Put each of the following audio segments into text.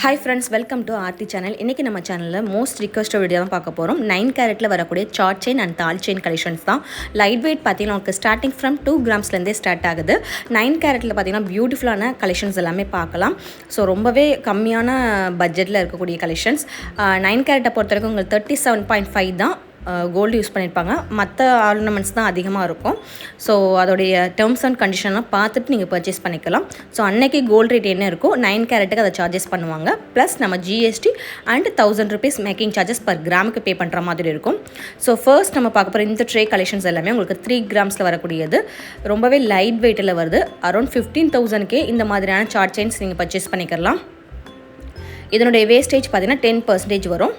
Hi friends, welcome to RT channel. இன்னைக்கு நம்ம சேனல்ல மோஸ்ட் ரிக்வெஸ்டட் வீடியோ தான் பார்க்க போறோம். 9 கேரட்ல வரக்கூடிய சார்ட் செயின் அண்ட் தால் செயின் கலெக்ஷன்ஸ் தான். லைட் வெயிட் பார்த்தீங்கன்னா உங்களுக்கு ஸ்டார்டிங் ஃப்ரம் 2 கிராம்ஸ்ல இருந்தே ஸ்டார்ட் ஆகுது. 9 கேரட்ல பார்த்தீங்கன்னா பியூட்டிஃபுல்லான கலெக்ஷன்ஸ் எல்லாமே பார்க்கலாம். ஸோ ரொம்பவே கம்மியான பட்ஜெட்டில் இருக்கக்கூடிய கலெக்ஷன்ஸ். 9 கேரட்டை பொறுத்த வரைக்கும் உங்களுக்கு 37.5 தான் கோல்டு யூஸ் பண்ணியிருப்பாங்க. மற்ற ஆர்னமெண்ட்ஸ் தான் அதிகமாக இருக்கும். ஸோ அதோடைய டேர்ம்ஸ் அண்ட் கண்டிஷன்லாம் பார்த்துட்டு நீங்கள் பர்ச்சேஸ் பண்ணிக்கலாம். ஸோ அன்னைக்கு கோல்டு ரேட் என்ன இருக்கோ 9 கேரட்டுக்கு அதை சார்ஜஸ் பண்ணுவாங்க. ப்ளஸ் நம்ம GST and 1000 rupees making charges per கிராமுக்கு பே பண்ணுற மாதிரி இருக்கும். ஸோ ஃபர்ஸ்ட் நம்ம பார்க்க போகிற இந்த ட்ரே கலெக்ஷன்ஸ் எல்லாமே உங்களுக்கு 3 கிராம்ஸில் வரக்கூடியது. ரொம்பவே லைட் வெயிட்டில் வருது. அரௌண்ட் 15,000 இந்த மாதிரியான சார்ட் செயின்ஸ் நீங்கள் பர்ச்சேஸ் பண்ணிக்கலாம். இதனுடைய வேஸ்டேஜ் பார்த்தீங்கன்னா 10% வரும்.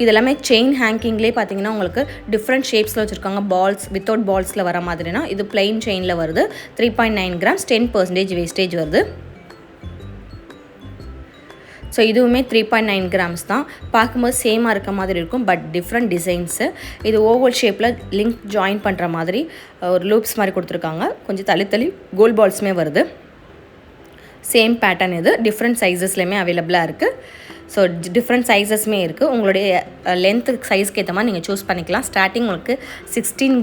இதெல்லாமே செயின் ஹேங்கிங்லேயே பார்த்தீங்கன்னா உங்களுக்கு டிஃப்ரெண்ட் ஷேப்ஸில் வச்சுருக்காங்க. பால்ஸ் வித்தவுட் பால்ஸில் வர மாதிரினா இது பிளெயின் செயினில் வருது. 3.9 கிராம்ஸ் 10% வேஸ்டேஜ் வருது. ஸோ இதுவுமே 3.9 கிராம்ஸ் தான். பார்க்கும்போது சேமாக இருக்க மாதிரி இருக்கும், பட் டிஃப்ரெண்ட் டிசைன்ஸு. இது ஓவல் ஷேப்பில் லிங்க் ஜாயின் பண்ணுற மாதிரி ஒரு லூப்ஸ் மாதிரி கொடுத்துருக்காங்க. கொஞ்சம் தள்ளி கோல்ட் பால்ஸுமே வருது. சேம் பேட்டர்ன் இது டிஃப்ரெண்ட் சைஸஸ்லேயுமே அவைலபிளாக இருக்குது. ஸோ டிஃப்ரெண்ட் சைஸஸ்மே இருக்குது. உங்களுடைய லென்த்து சைஸ்க்கு ஏற்ற மாதிரி நீங்கள் சூஸ் பண்ணிக்கலாம். ஸ்டார்டிங் உங்களுக்கு 16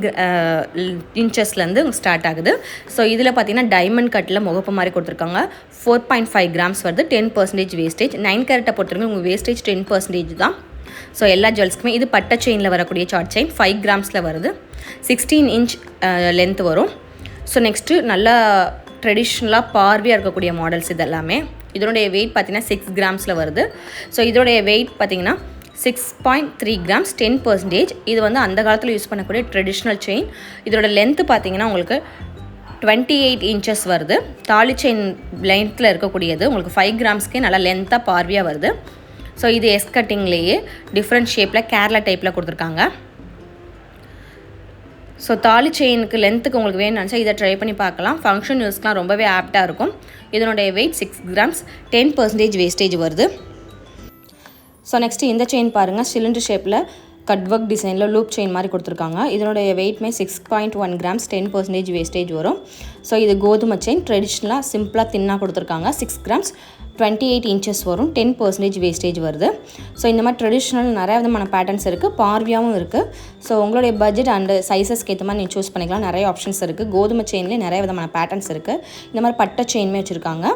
இன்ச்சஸ்லேருந்து ஸ்டார்ட் ஆகுது. ஸோ இதில் பார்த்தீங்கன்னா டைமண்ட் கட்டில் முகப்பு மாதிரி கொடுத்துருக்காங்க. 4.5 கிராம்ஸ் வருது. 10% வேஸ்டேஜ். 9 கேரட்டை பொறுத்தவரைக்கும் உங்கள் வேஸ்டேஜ் 10% தான். ஸோ எல்லா ஜுவல்ஸ்க்குமே இது பட்டை செயினில் வரக்கூடிய சார்ட் செயின் 5 கிராம்ஸில் வருது. 16 இன்ச் லென்த் வரும். ஸோ நெக்ஸ்ட்டு நல்லா ட்ரெடிஷ்னலாக பார்வையாக இருக்கக்கூடிய மாடல்ஸ் இதெல்லாமே. இதனுடைய வெயிட் பார்த்திங்கன்னா 6 கிராம்ஸில் வருது. ஸோ இதோடைய வெயிட் பார்த்திங்கன்னா 6.3 கிராம்ஸ் 10%. இது வந்து அந்த காலத்தில் யூஸ் பண்ணக்கூடிய ட்ரெடிஷ்னல் செயின். இதோட லென்த்து பார்த்திங்கன்னா உங்களுக்கு 28 இன்ச்சஸ் வருது. தாலி செயின் லென்த்தில் இருக்கக்கூடியது உங்களுக்கு 5 கிராம்ஸ்க்கே நல்லா லென்த்தாக பார்வையாக வருது. ஸோ இது எஸ் கட்டிங்லேயே டிஃப்ரெண்ட் ஷேப்பில் கேரளா டைப்பில் கொடுத்துருக்காங்க. ஸோ தாலி செயினுக்கு லென்த்துக்கு உங்களுக்கு வேணும்னு நினச்சா இதை ட்ரை பண்ணி பார்க்கலாம். ஃபங்க்ஷன் யூஸ்க்குலாம் ரொம்பவே ஆப்டாக இருக்கும். இதனுடைய வெயிட் 6 கிராம்ஸ் 10% வேஸ்டேஜ் வருது. ஸோ நெக்ஸ்ட்டு இந்த செயின் பாருங்கள். சிலிண்டர் ஷேப்பில் கட் ஒர்க் டிசைனில் லூப் செயின் மாதிரி கொடுத்துருக்காங்க. இதனுடைய வெயிட்மே 6.1 கிராம்ஸ் 10% வேஸ்டேஜ் வரும். ஸோ இது கோதுமை செயின் ட்ரெடிஷ்னலாக சிம்பிளாக தின்னாக கொடுத்துருக்காங்க. 6 கிராம்ஸ் 28 இன்ச்சஸ் வரும். 10% வேஸ்டேஜ் வருது. ஸோ இந்த மாதிரி ட்ரெடிஷ்னல் நிறைய விதமான பேட்டர்ன்ஸ் இருக்குது. பார்வையாகவும் இருக்குது. ஸோ உங்களுடைய பட்ஜெட் அண்ட் சைஸஸ்க்கு ஏற்ற மாதிரி நீங்கள் சூஸ் பண்ணிக்கலாம். நிறைய ஆப்ஷன்ஸ் இருக்குது. கோதுமை செயின்லேயே நிறைய விதமான பேட்டர்ன்ஸ் இருக்குது. இந்த மாதிரி பட்டை செயின்மே வச்சுருக்காங்க.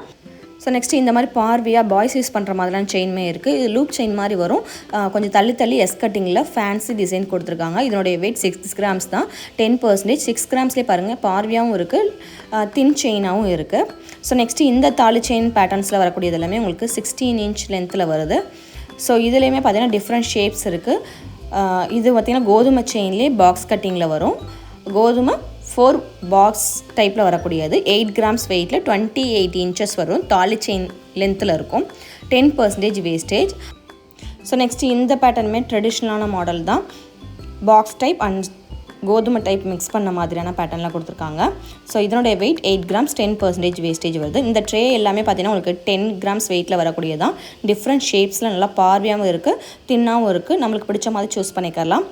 ஸோ நெக்ஸ்ட்டு இந்த மாதிரி பார்வையாக பாய்ஸ் யூஸ் பண்ணுற மாதிரிலாம் செயின்மே இருக்குது. இது லூப் செயின் மாதிரி வரும். கொஞ்சம் தள்ளி எஸ் கட்டிங்கில் ஃபேன்சி டிசைன் கொடுத்துருக்காங்க. இதனுடைய வெயிட் 6 கிராம்ஸ் தான். 10%. 6 கிராம்ஸ்லேயே பாருங்கள் பார்வையாகவும் இருக்குது, தின் செயினாகவும் இருக்குது. ஸோ நெக்ஸ்ட்டு இந்த தாலி செயின் பேட்டர்ன்ஸில் வரக்கூடியது எல்லாமே உங்களுக்கு 16 இன்ச் லென்த்தில் வருது. ஸோ இதுலேயுமே பார்த்தீங்கன்னா டிஃப்ரெண்ட் ஷேப்ஸ் இருக்குது. இது பார்த்திங்கன்னா கோதுமை செயின்லேயே பாக்ஸ் கட்டிங்கில் வரும். கோதுமை 4 பாக்ஸ் டைப்பில் வரக்கூடியது. 8 கிராம்ஸ் வெயிட்டில் 28 இன்ச்சஸ் வரும். தாலி செயின் லென்த்தில் இருக்கும். 10% வேஸ்டேஜ். ஸோ நெக்ஸ்ட்டு இந்த பேட்டர்னுமே ட்ரெடிஷ்னலான மாடல் தான். பாக்ஸ் டைப் அண்ட் கோதுமை டைப் மிக்ஸ் பண்ண மாதிரியான பேட்டர்னில் கொடுத்துருக்காங்க. ஸோ இதனுடைய வெயிட் 8 கிராம்ஸ் 10% வேஸ்டேஜ் வருது. இந்த ட்ரே எல்லாமே பார்த்தீங்கன்னா உங்களுக்கு 10 கிராம்ஸ் வெயிட்டில் வரக்கூடியதான். டிஃப்ரெண்ட் ஷேப்ஸில் நல்லா பார்வையாகவும் இருக்குது, தின்னாகவும் இருக்குது. நம்மளுக்கு பிடிச்ச மாதிரி சூஸ் பண்ணிக்கலாம்.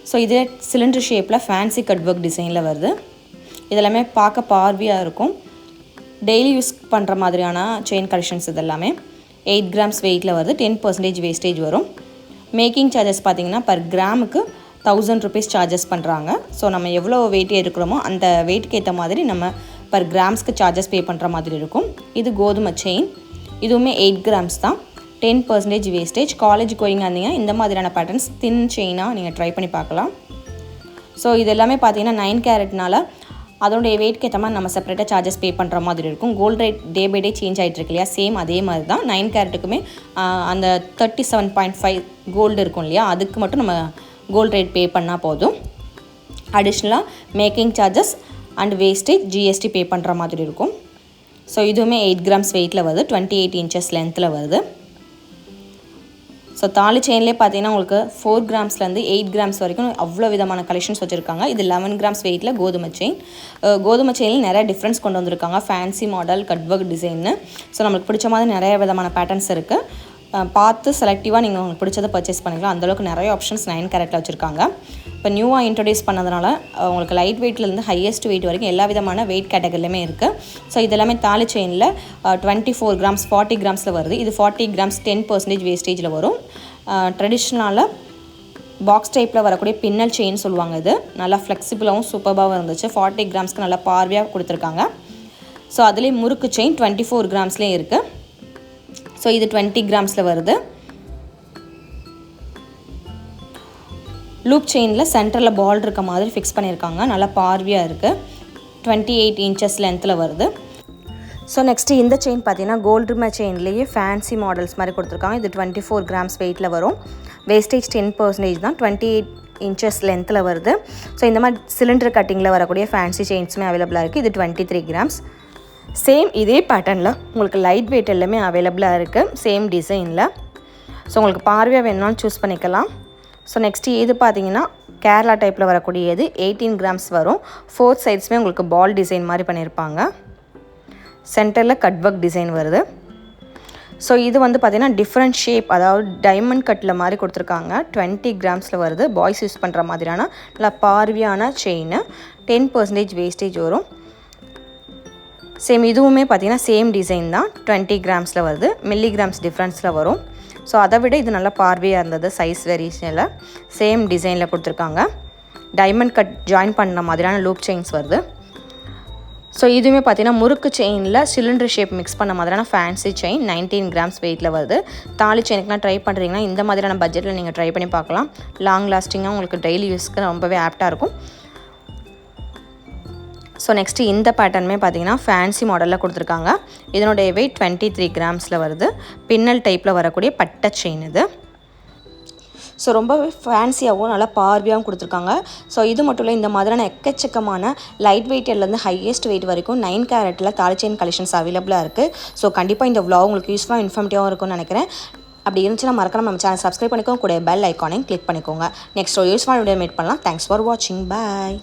ஸோ இதே சிலிண்டர் ஷேப்பில் ஃபேன்சி கட் ஒர்க் டிசைனில் வருது. இதெல்லாமே பார்க்க பார்வையாக இருக்கும். டெய்லி யூஸ் பண்ணுற மாதிரியான செயின் கலெக்ஷன்ஸ் இதெல்லாமே 8 கிராம்ஸ் வெயிட்டில் வருது. 10% வேஸ்டேஜ் வரும். மேக்கிங் சார்ஜஸ் பார்த்திங்கன்னா பர் கிராமுக்கு 1000 rupees சார்ஜஸ் பண்ணுறாங்க. ஸோ நம்ம எவ்வளோ வெயிட் எடுக்கிறோமோ அந்த வெயிட்டுக்கு ஏற்ற மாதிரி நம்ம பர் கிராம்ஸ்க்கு சார்ஜஸ் பே பண்ணுற மாதிரி இருக்கும். இது கோதுமை செயின். இதுவுமே 8 கிராம்ஸ் தான். 10% வேஸ்டேஜ். காலேஜ் கோயிங் இருந்தீங்கன்னா இந்த மாதிரியான பேட்டர்ன்ஸ் தின் செயினாக நீங்கள் ட்ரை பண்ணி பார்க்கலாம். ஸோ இது எல்லாமே பார்த்தீங்கன்னா 9 கேரட்னால அதோடைய வெயிட்க்கு ஏற்ற மாதிரி நம்ம செப்பரேட்டாக சார்ஜஸ் பே பண்ணுற மாதிரி இருக்கும். Gold rate day by day change ஆகிட்டு இருக்கு இல்லையா, சேம் அதே மாதிரி தான் 9 கேரட்டுக்குமே அந்த 37.5 கோல்டு இருக்கும் இல்லையா, அதுக்கு மட்டும் நம்ம கோல்டு ரேட் பே பண்ணால் போதும். அடிஷ்னலாக making charges and wastage GST பே பண்ணுற மாதிரி இருக்கும். ஸோ இதுவுமே 8 கிராம்ஸ் வெயிட்டில் வருது. 28 இன்ச்சஸ் லென்த்தில் வருது. ஸோ தாலி செயின்லேயே பார்த்தீங்கன்னா உங்களுக்கு 4 கிராம்ஸ்லேருந்து 8 கிராம்ஸ் வரைக்கும் அவ்வளோ விதமான கலெக்ஷன்ஸ் வச்சுருக்காங்க. இது 11 கிராம்ஸ் வெயிட்டில் கோதுமை செயின். கோதுமை செயினில் நிறைய டிஃப்ரென்ஸ் கொண்டு வந்திருக்காங்க. ஃபேன்சி மாடல், கட் ஒர்க் டிசைன்னு. ஸோ நம்மளுக்கு பிடிச்ச மாதிரி நிறைய விதமான பேட்டர்ன்ஸ் இருக்குது. பார்த்து செலக்டிவாக நீங்கள் உங்களுக்கு பிடிச்சதை பர்ச்சேஸ் பண்ணிக்கலாம். அந்தளவுக்கு நிறைய ஆப்ஷன்ஸ் 9 கேரட்டில் வச்சுருக்காங்க. இப்போ நியூவாக இன்ட்ரடியூஸ் பண்ணதுனால உங்களுக்கு லைட் வெயிட்லேருந்து ஹையஸ்ட் வெயிட் வரைக்கும் எல்லா விதமான வெயிட் கேட்டகரிலுமே இருக்குது. ஸோ இதெல்லாமே தாலி செயினில் 24 கிராம்ஸ் 40 கிராம்ஸில் வருது. இது 40 கிராம்ஸ் 10% வேஸ்டேஜில் வரும். ட்ரெடிஷ்னலாக பாக்ஸ் டைப்பில் வரக்கூடிய பின்னல் செயின் சொல்லுவாங்க. இது நல்லா ஃப்ளெக்சிபிளாகவும் சூப்பராகவும் இருந்துச்சு. 40 கிராம்ஸ்க்கு நல்லா பார்வையாக கொடுத்துருக்காங்க. ஸோ அதுலேயே முறுக்கு செயின் 24 கிராம்ஸ்லேயும் இருக்குது. ஸோ இது 20 கிராம்ஸில் வருது. லூப் செயினில் சென்டரில் பால் இருக்க மாதிரி ஃபிக்ஸ் பண்ணியிருக்காங்க. நல்லா பார்வையாக இருக்குது. 28 இன்ச்சஸ் லென்த்தில் வருது. ஸோ நெக்ஸ்ட்டு இந்த செயின் பார்த்தீங்கன்னா கோல்டு செயின்லேயே ஃபேன்சி மாடல்ஸ் மாதிரி கொடுத்துருக்காங்க. இது 24 கிராம்ஸ் வெயிட்டில் வரும். வேஸ்டேஜ் 10% தான். 28 இன்ச்சஸ் லென்த்தில் வருது. ஸோ இந்த மாதிரி சிலிண்டர் கட்டிங்கில் வரக்கூடிய ஃபேன்சி செயின்ஸுமே அவைலபிளாக இருக்குது. இது 23 கிராம்ஸ். சேம் இதே பேட்டர்னில் உங்களுக்கு லைட் வெயிட் எல்லாமே அவைலபிளாக இருக்குது. சேம் டிசைனில். ஸோ உங்களுக்கு பார்வையாக வேணும்னாலும் சூஸ் பண்ணிக்கலாம். ஸோ நெக்ஸ்ட்டு இது பார்த்தீங்கன்னா கேரளா டைப்பில் வரக்கூடியது 18 கிராம்ஸ் வரும். 4 சைட்ஸுமே உங்களுக்கு பால் டிசைன் மாதிரி பண்ணியிருப்பாங்க. சென்டரில் கட் ஒர்க் டிசைன் வருது. ஸோ இது வந்து பார்த்திங்கன்னா டிஃப்ரெண்ட் ஷேப், அதாவது டைமண்ட் கட்டில் மாதிரி கொடுத்துருக்காங்க. 20 கிராம்ஸில் வருது. பாய்ஸ் யூஸ் பண்ணுற மாதிரியான நல்லா பார்வையான செயின். 10% வேஸ்டேஜ் வரும். சேம் இதுவுமே பார்த்திங்கன்னா சேம் டிசைன் தான். 20 கிராம்ஸில் வருது. மில்லிகிராம்ஸ் டிஃப்ரென்ஸில் வரும். ஸோ அதை விட இது நல்லா பார்வையாக இருந்தது. சைஸ் வேரியேஷனில் சேம் டிசைனில் கொடுத்துருக்காங்க. டைமண்ட் கட் ஜாயின் பண்ண மாதிரியான லூப் செயின்ஸ் வருது. ஸோ இதுவுமே பார்த்திங்கன்னா முறுக்கு செயினில் சிலிண்டர் ஷேப் மிக்ஸ் பண்ண மாதிரியான ஃபேன்சி செயின் 19 கிராம்ஸ் வெயிட்டில் வருது. தாலி செயினுக்குலாம் ட்ரை பண்ணுறீங்கன்னா இந்த மாதிரியான பட்ஜெட்டில் நீங்கள் ட்ரை பண்ணி பார்க்கலாம். லாங் லாஸ்டிங்காக உங்களுக்கு டெய்லி யூஸ்க்கு ரொம்பவே ஆப்டாக இருக்கும். ஸோ நெக்ஸ்ட்டு இந்த பேட்டர்னுமே பார்த்தீங்கன்னா ஃபேன்சி மாடலில் கொடுத்துருக்காங்க. இதனுடைய வெயிட் 23 கிராம்ஸில் வருது. பின்னல் டைப்பில் வரக்கூடிய பட்டை செயின் இது. ஸோ ரொம்பவே ஃபேன்சியாகவும் நல்லா பார்வையாகவும் கொடுத்துருக்காங்க. ஸோ இது மட்டும் இல்லை, இந்த மாதிரியான எக்கச்சக்கமான லைட் வெயிட்லேருந்து ஹையஸ்ட் வெயிட் வரைக்கும் 9 கேரட்டில் தாலி செயின் கலெக்ஷன்ஸ் அவைலபிளாக இருக்குது. ஸோ கண்டிப்பாக இந்த vlog உங்களுக்கு யூஸ்ஃபுல்லாக இன்ஃபர்மேட்டிவாகவும் இருக்கும்னு நினைக்கிறேன். அப்படி இருந்துச்சுன்னா மறக்காம நம்ம சேனல் சப்ஸ்கிரைப் பண்ணிக்கோங்க. கூட பெல் ஐக்கானையும் கிளிக் பண்ணிக்கோங்க. நெக்ஸ்ட் ஒரு யூஸ்ஃபுல்லான வீடியோ மீட் பண்ணலாம். தேங்க்ஸ் ஃபார் வாட்சிங். பாய்.